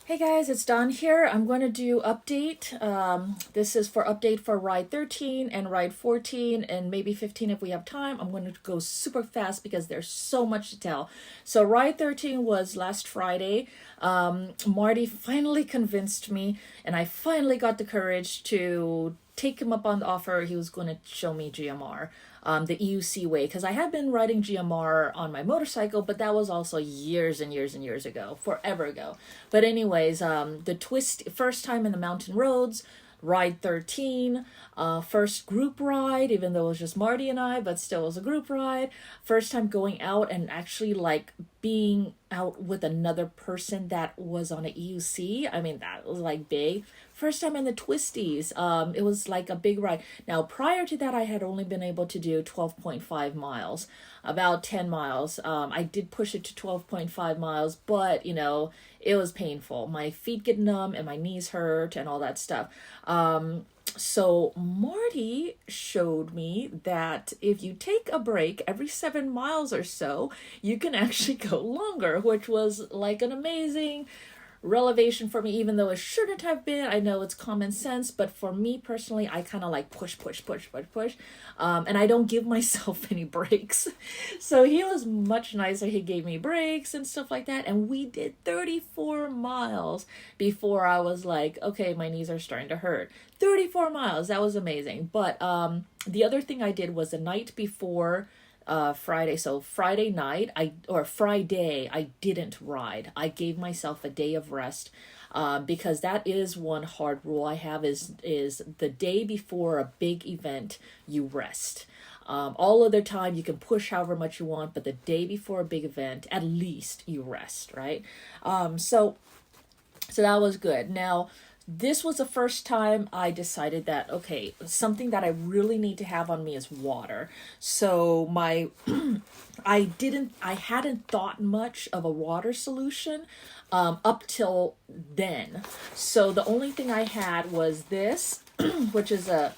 Hey guys, it's Dawn here. I'm going to do update. This is for update for ride 13 and ride 14 and maybe 15 if we have time. I'm going to go super fast because there's so much to tell. So ride 13 was last Friday. Marty finally convinced me and I finally got the courage to take him up on the offer. He was going to show me GMR, the EUC way, because I had been riding GMR on my motorcycle, but that was also years and years and years ago, forever ago. But anyways, the first time in the mountain roads, ride 13, first group ride, even though it was just Marty and I, but still it was a group ride. First time going out and actually like being out with another person that was on a EUC. I mean, that was like big. First time in the twisties. It was like a big ride. Now, prior to that, I had only been able to do 12.5 miles, about 10 miles. I did push it to 12.5 miles, but it was painful. My feet get numb and my knees hurt and all that stuff. So Marty showed me that if you take a break every 7 miles or so, you can actually go longer, which was like an amazing revelation for me, even though it shouldn't have been. I know it's common sense, but for me personally, I kind of like push, and I don't give myself any breaks. So he was much nicer. He gave me breaks and stuff like that, and we did 34 miles before I was like, okay, my knees are starting to hurt. 34 miles, that was amazing. But the other thing I did was the night before Friday. So Friday night, Friday, I didn't ride. I gave myself a day of rest, because that is one hard rule I have is the day before a big event, you rest. All other time you can push however much you want, but the day before a big event, at least you rest, right? So that was good. Now, this was the first time I decided that, okay, something that I really need to have on me is water. So I hadn't thought much of a water solution up till then. So the only thing I had was this, which is a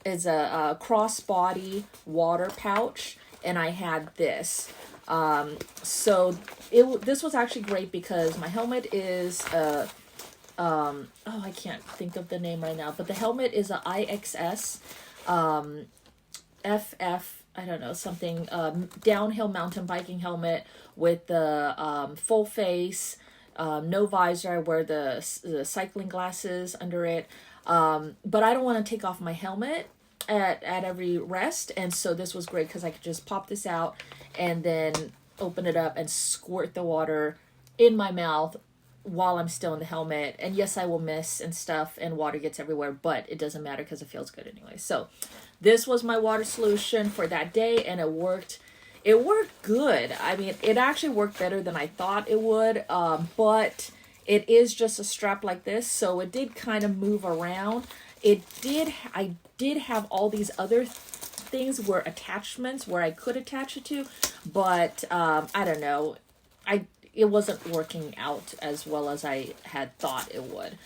crossbody water pouch, and I had this. So this was actually great because my helmet is I can't think of the name right now, but the helmet is a IXS FF, I don't know, something, downhill mountain biking helmet with the full face, no visor. I wear the cycling glasses under it, but I don't want to take off my helmet at every rest, and so this was great because I could just pop this out and then open it up and squirt the water in my mouth while I'm still in the helmet. And yes, I will miss and stuff and water gets everywhere, but it doesn't matter because it feels good anyway. So this was my water solution for that day, and it worked good. I mean, it actually worked better than I thought it would, but it is just a strap like this, so it did kind of move around. I did have all these other things where attachments where I could attach it to, but I don't know, it wasn't working out as well as I had thought it would,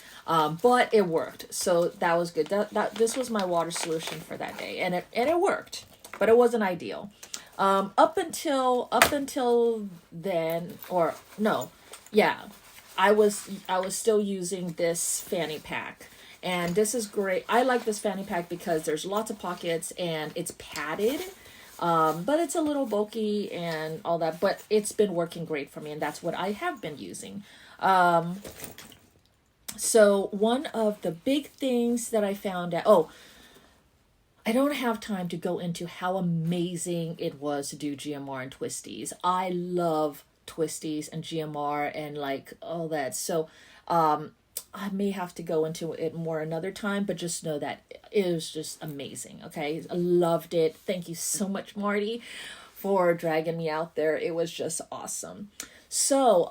but it worked, so that was good. This was my water solution for that day, and it worked, but it wasn't ideal. Up until then, or no, yeah, I was still using this fanny pack, and this is great. I like this fanny pack because there's lots of pockets and it's padded. But it's a little bulky and all that, but it's been working great for me, and that's what I have been using. So one of the big things that I found out, I don't have time to go into how amazing it was to do GMR and twisties. I love twisties and GMR and like all that. So, I may have to go into it more another time, but just know that it was just amazing. Okay. I loved it. Thank you so much, Marty, for dragging me out there. It was just awesome. So,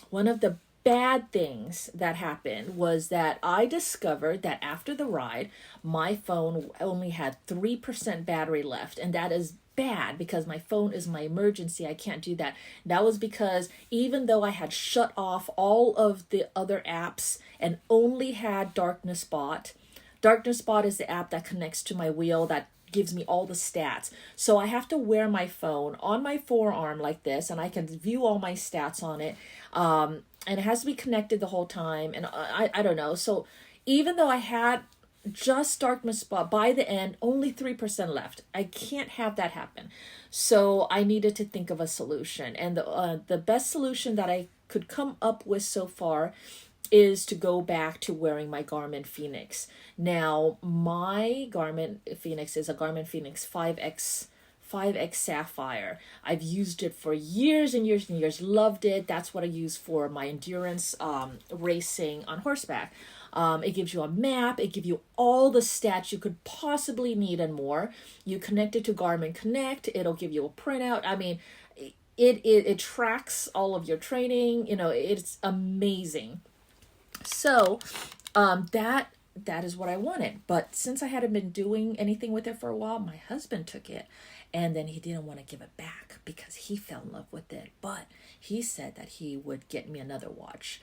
one of the bad things that happened was that I discovered that after the ride, my phone only had 3% battery left, and that is bad because my phone is my emergency. I can't do that. That was because even though I had shut off all of the other apps and only had Darkness Spot is the app that connects to my wheel that gives me all the stats. So I have to wear my phone on my forearm like this, and I can view all my stats on it. and it has to be connected the whole time. And I don't know. So even though I had just darkness spot by the end, only 3% left. I can't have that happen. So I needed to think of a solution. And the best solution that I could come up with so far is to go back to wearing my Garmin Phoenix. Now, my Garmin Phoenix is a Garmin Phoenix 5X Sapphire. I've used it for years and years and years, loved it. That's what I use for my endurance racing on horseback. It gives you a map, it gives you all the stats you could possibly need and more. You connect it to Garmin Connect, it'll give you a printout. I mean, it tracks all of your training, it's amazing. So that is what I wanted. But since I hadn't been doing anything with it for a while, my husband took it, and then he didn't want to give it back because he fell in love with it. But he said that he would get me another watch.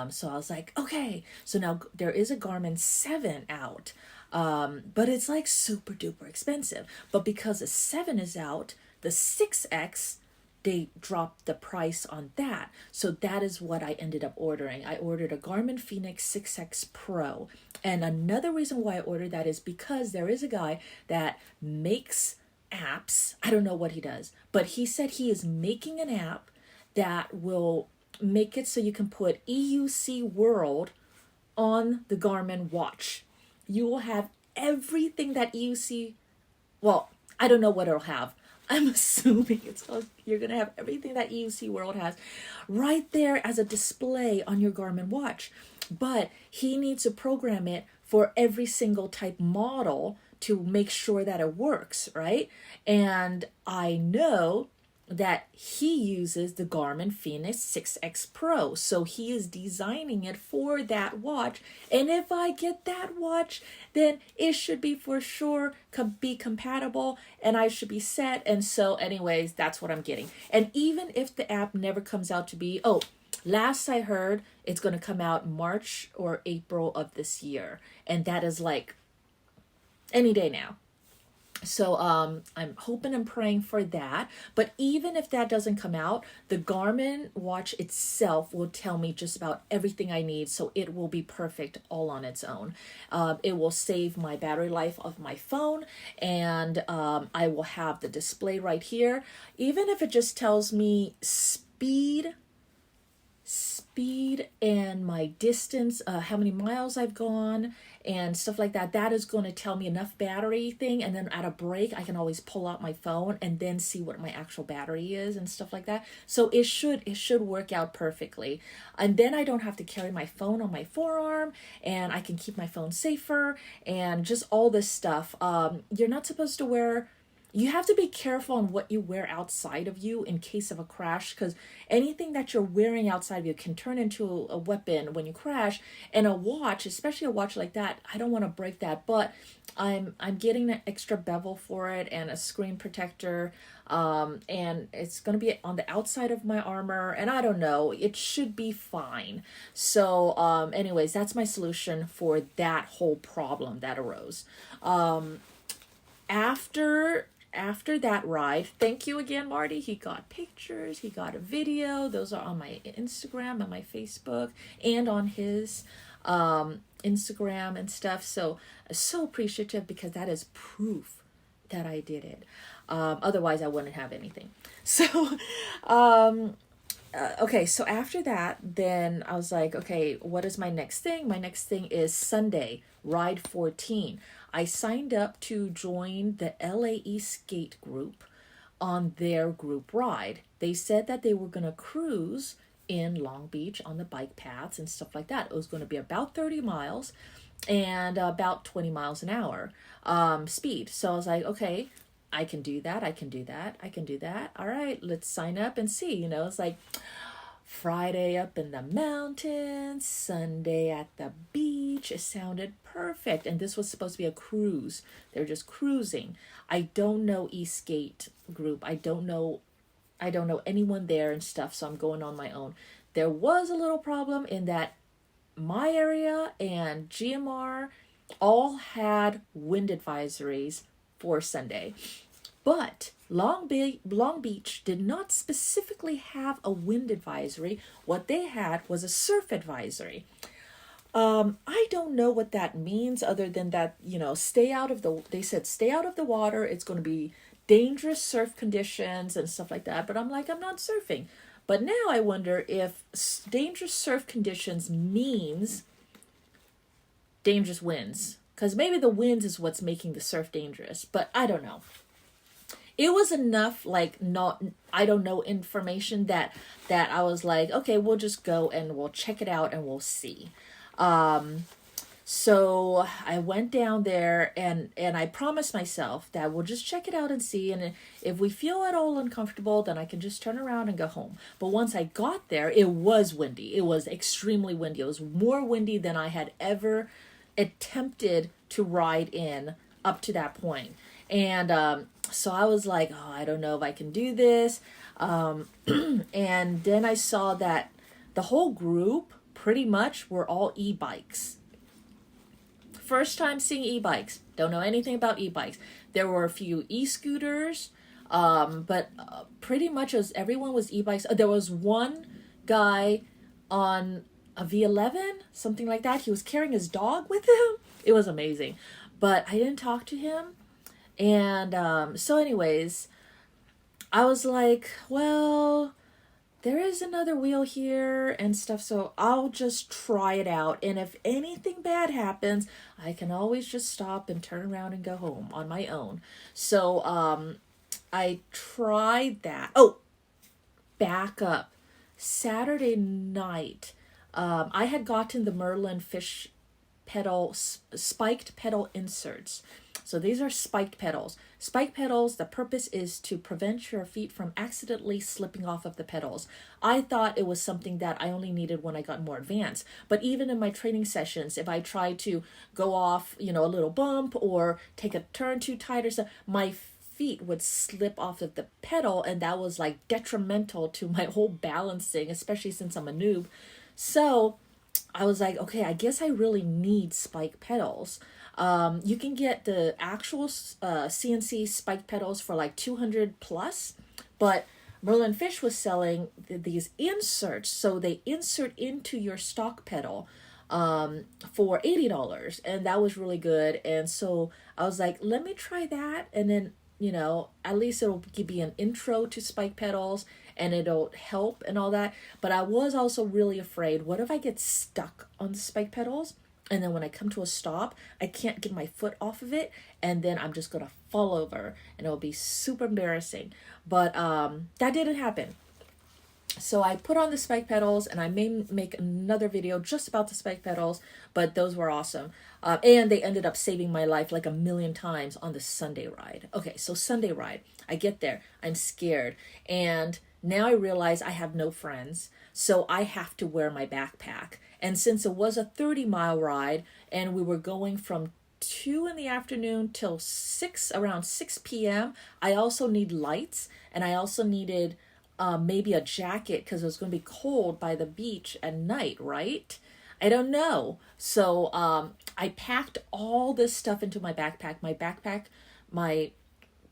So I was like, okay. So now there is a Garmin 7 out, but it's like super duper expensive. But because the 7 is out, the 6X, they dropped the price on that. So that is what I ended up ordering. I ordered a Garmin Phoenix 6X Pro. And another reason why I ordered that is because there is a guy that makes apps. I don't know what he does, but he said he is making an app that will make it so you can put EUC World on the Garmin watch. You will have everything that EUC, well, I don't know what it'll have. I'm assuming you're going to have everything that EUC World has right there as a display on your Garmin watch. But he needs to program it for every single type model to make sure that it works, right? And I know that he uses the Garmin Fenix 6X Pro. So he is designing it for that watch. And if I get that watch, then it should be for sure be compatible and I should be set. And so anyways, that's what I'm getting. And even if the app never comes out to be, last I heard, it's going to come out March or April of this year. And that is like any day now. So I'm hoping and praying for that. But even if that doesn't come out, the Garmin watch itself will tell me just about everything I need. So it will be perfect all on its own. It will save my battery life of my phone, and I will have the display right here. Even if it just tells me speed and my distance, how many miles I've gone and stuff like that, that is going to tell me enough battery thing. And then at a break, I can always pull out my phone and then see what my actual battery is and stuff like that. So it should work out perfectly. And then I don't have to carry my phone on my forearm, and I can keep my phone safer and just all this stuff. You're not supposed to wear, you have to be careful on what you wear outside of you in case of a crash, because anything that you're wearing outside of you can turn into a weapon when you crash. And a watch, especially a watch like that, I don't want to break that, but I'm getting an extra bevel for it and a screen protector, and it's going to be on the outside of my armor, and I don't know, it should be fine. So anyways, that's my solution for that whole problem that arose. After that ride, thank you again, Marty. He got pictures, he got a video. Those are on my Instagram and my Facebook and on his Instagram and stuff. So appreciative, because that is proof that I did it. Otherwise, I wouldn't have anything. So, okay, so after that, then I was like, okay, what is my next thing? My next thing is Sunday, Ride 14. I signed up to join the LAE Skate group on their group ride. They said that they were going to cruise in Long Beach on the bike paths and stuff like that. It was going to be about 30 miles and about 20 miles an hour speed. So I was like, okay, I can do that. I can do that. I can do that. All right, let's sign up and see. It's like Friday up in the mountains, Sunday at the beach. It sounded perfect. And this was supposed to be a cruise. They're just cruising. I don't know Skate group. I don't know anyone there and stuff, so I'm going on my own. There was a little problem in that my area and GMR all had wind advisories for Sunday. But Long Beach did not specifically have a wind advisory. What they had was a surf advisory. I don't know what that means other than that, they said stay out of the water. It's going to be dangerous surf conditions and stuff like that. But I'm like, I'm not surfing. But now I wonder if dangerous surf conditions means dangerous winds. Because maybe the winds is what's making the surf dangerous. But I don't know. It was enough, like, not, I don't know, information that I was like, okay, we'll just go and we'll check it out and we'll see. So I went down there and I promised myself that we'll just check it out and see. And if we feel at all uncomfortable, then I can just turn around and go home. But once I got there, it was windy. It was extremely windy. It was more windy than I had ever attempted to ride in up to that point. And so I was like, oh, I don't know if I can do this. And then I saw that the whole group pretty much were all e-bikes. First time seeing e-bikes. Don't know anything about e-bikes. There were a few e-scooters, but pretty much everyone was e-bikes. There was one guy on a V11, something like that. He was carrying his dog with him. It was amazing. But I didn't talk to him. And so anyways, I was like, well, there is another wheel here and stuff, so I'll just try it out. And if anything bad happens, I can always just stop and turn around and go home on my own. So I tried that. Oh, back up. Saturday night, I had gotten the Merlin fish pedal, spiked pedal inserts. So these are spiked pedals. Spiked pedals, the purpose is to prevent your feet from accidentally slipping off of the pedals. I thought it was something that I only needed when I got more advanced. But even in my training sessions, if I tried to go off, a little bump or take a turn too tight or something, my feet would slip off of the pedal, and that was like detrimental to my whole balancing, especially since I'm a noob. So I was like, okay, I guess I really need spike pedals. You can get the actual CNC spike pedals for like 200 plus, but Merlin Fish was selling these inserts. So they insert into your stock pedal for $80, and that was really good. And so I was like, let me try that. And then, at least it'll give you an intro to spike pedals and it'll help and all that. But I was also really afraid, what if I get stuck on the spike pedals? And then when I come to a stop, I can't get my foot off of it. And then I'm just going to fall over and it'll be super embarrassing. But that didn't happen. So I put on the spike pedals, and I may make another video just about the spike pedals, but those were awesome. And they ended up saving my life like 1,000,000 times on the Sunday ride. Okay, so Sunday ride. I get there. I'm scared. And now I realize I have no friends. So I have to wear my backpack. And since it was a 30-mile ride and we were going from 2 in the afternoon till around 6 p.m., I also need lights, and I also needed maybe a jacket because it was going to be cold by the beach at night, right? I don't know. So I packed all this stuff into my backpack. My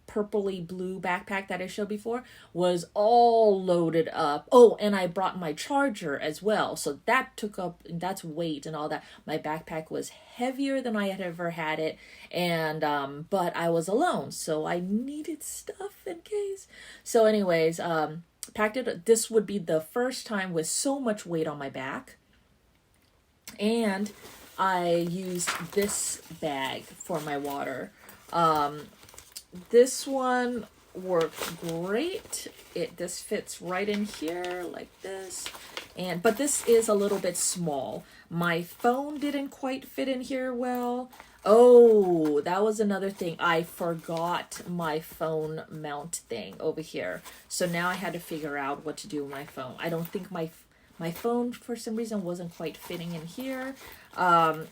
purpley blue backpack that I showed before was all loaded up. Oh, and I brought my charger as well. So that took up, that's weight and all that. My backpack was heavier than I had ever had it. And, but I was alone. So I needed stuff in case. So anyways, packed it. This would be the first time with so much weight on my back. And I used this bag for my water. This one worked great. This fits right in here like this. But this is a little bit small. My phone didn't quite fit in here well. Oh, that was another thing. I forgot my phone mount thing over here. So now I had to figure out what to do with my phone. I don't think my phone for some reason wasn't quite fitting in here. And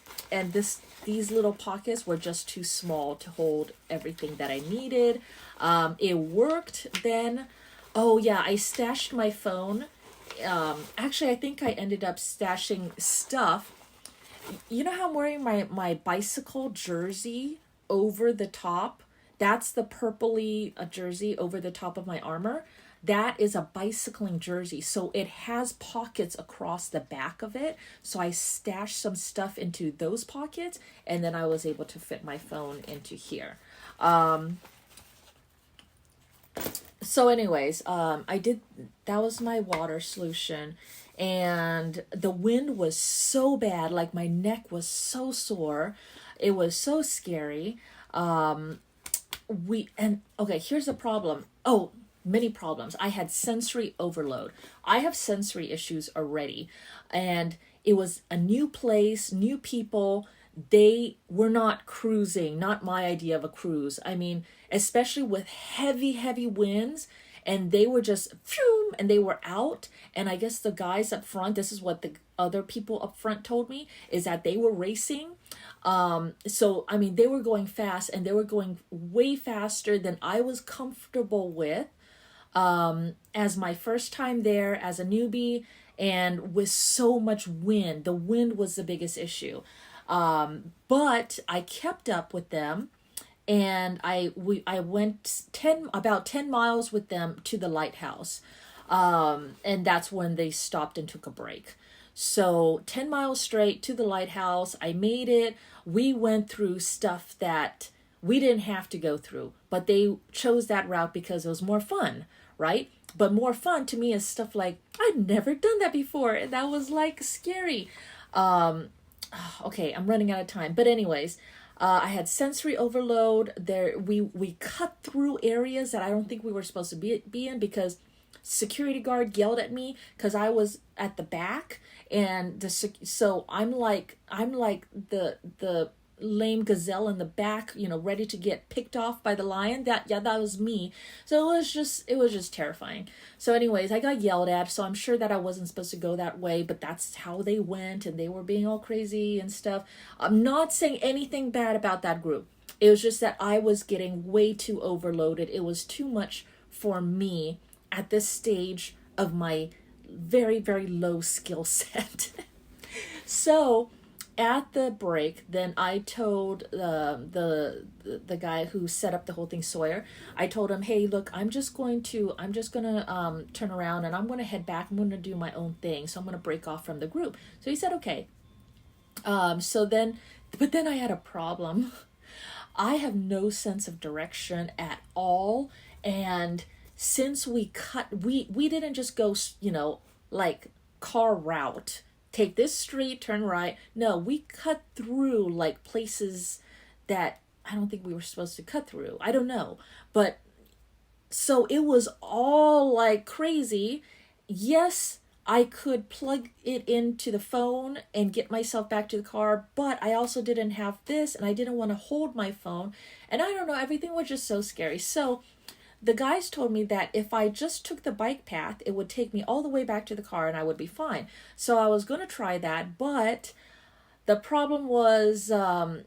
these little pockets were just too small to hold everything that I needed. It worked then. Oh yeah, I stashed my phone. Actually, I think I ended up stashing stuff. You know how I'm wearing my bicycle jersey over the top? That's the purpley jersey over the top of my armor. That is a bicycling jersey. So it has pockets across the back of it. So I stashed some stuff into those pockets, and then I was able to fit my phone into here. So anyways, that was my water solution, and the wind was so bad, like my neck was so sore. It was so scary. Okay, here's the problem. Oh, many problems. I had sensory overload. I have sensory issues already, and it was a new place, new people. They were not cruising, not my idea of a cruise. I mean, especially with heavy winds, and they were just phew, and they were out. And I guess the guys up front, this is what the other people up front told me, is that they were racing. So I mean, they were going fast, and they were going way faster than I was comfortable with, as my first time there as a newbie, and with so much wind. The wind was the biggest issue. But I kept up with them, and I went about 10 miles with them to the lighthouse. And that's when they stopped and took a break. So 10 miles straight to the lighthouse. I made it. We went through stuff that we didn't have to go through, but they chose that route because it was more fun, right? But more fun to me is stuff like, I'd never done that before, and that was like scary. Okay, I'm running out of time. But anyways, I had sensory overload. We cut through areas that I don't think we were supposed to be in, because security guard yelled at me because I was at the back, and so I'm like the lame gazelle in the back, ready to get picked off by the lion. That was me. So it was just terrifying. So anyways, I got yelled at, so I'm sure that I wasn't supposed to go that way, but that's how they went, and they were being all crazy and stuff. I'm not saying anything bad about that group. It was just that I was getting way too overloaded. It was too much for me at this stage of my very, very low skill set. So at the break, then I told the guy who set up the whole thing, Sawyer. I told him, hey, look, I'm just gonna turn around, and I'm gonna head back. I'm gonna do my own thing. So I'm gonna break off from the group. So he said, okay. But then I had a problem. I have no sense of direction at all, and since we didn't just go, like car route, take this street, turn right. No, we cut through like places that I don't think we were supposed to cut through. I don't know. But so it was all like crazy. Yes, I could plug it into the phone and get myself back to the car, but I also didn't have this, and I didn't want to hold my phone. And I don't know, everything was just so scary. So the guys told me that if I just took the bike path, it would take me all the way back to the car and I would be fine. So I was going to try that, but the problem was, I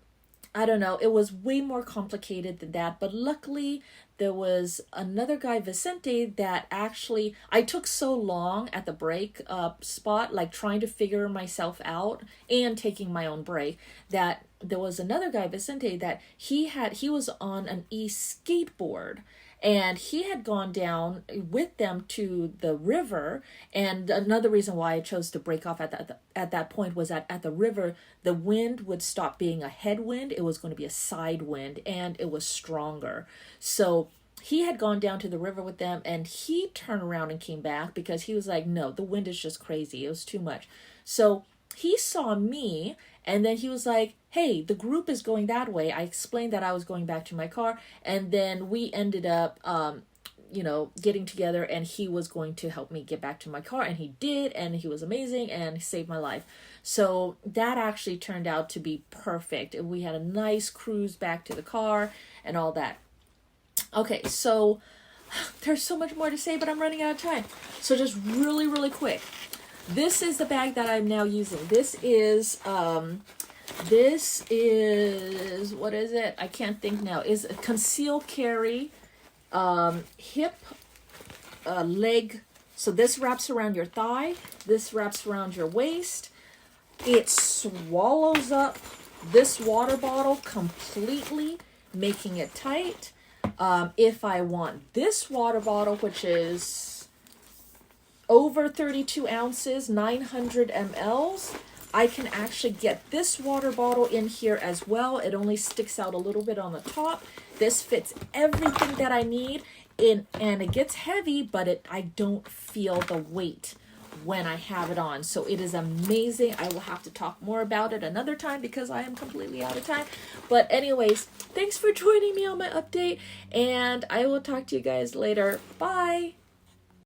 don't know, it was way more complicated than that. But luckily, there was another guy, Vicente, that actually, I took so long at the break spot, like trying to figure myself out and taking my own break, that there was another guy, Vicente, that he was on an e-skateboard. And he had gone down with them to the river. And another reason why I chose to break off at that point was that at the river, the wind would stop being a headwind. It was going to be a side wind, and it was stronger. So he had gone down to the river with them, and he turned around and came back because he was like, no, the wind is just crazy. It was too much. So he saw me, and then he was like, hey, the group is going that way. I explained that I was going back to my car, and then we ended up, getting together, and he was going to help me get back to my car, and he did, and he was amazing, and he saved my life. So that actually turned out to be perfect. We had a nice cruise back to the car and all that. Okay, so there's so much more to say, but I'm running out of time. So just really, really quick. This is the bag that I'm now using. This is, what is it? I can't think now. Is a conceal carry, hip, leg. So this wraps around your thigh. This wraps around your waist. It swallows up this water bottle completely, making it tight. If I want this water bottle, which is over 32 ounces, 900 mLs, I can actually get this water bottle in here as well. It only sticks out a little bit on the top. This fits everything that I need in, and it gets heavy, but I don't feel the weight when I have it on. So it is amazing. I will have to talk more about it another time because I am completely out of time. But anyways, thanks for joining me on my update, and I will talk to you guys later. Bye.